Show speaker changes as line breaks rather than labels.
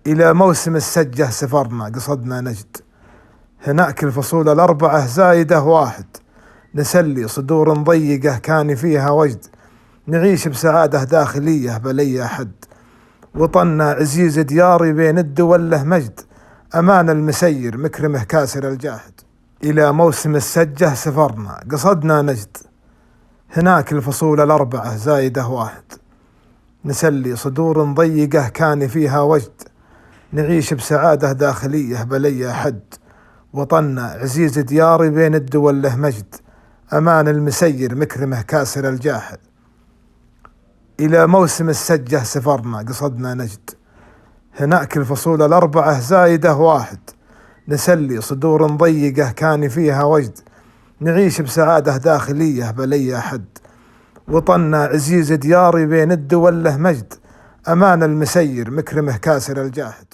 إلى موسم السجة سفرنا قصدنا نجد، هناك الفصول الأربعة زايدة واحد، نسلي صدور ضيقة كان فيها وجد، نعيش بسعادة داخلية بلي حد، وطننا عزيز دياري بين الدول له مجد، أمان المسير مكرمه كاسر الجاحد. إلى موسم السجة سفرنا قصدنا نجد، هناك الفصول الأربعة زايدة واحد، نسلي صدور ضيقة كان فيها وجد، نعيش بسعادة داخلية بلي حد، وطننا عزيز دياري بين الدول له مجد، أمان المسير مكرمه كاسر الجاحد. إلى موسم السجة سفرنا قصدنا نجد، هناك الفصول الأربعة زايدة واحد، نسلي صدور ضيقة كان فيها وجد، نعيش بسعادة داخلية بلي حد، وطننا عزيز دياري بين الدول له مجد، أمان المسير مكرمه كاسر الجاحد.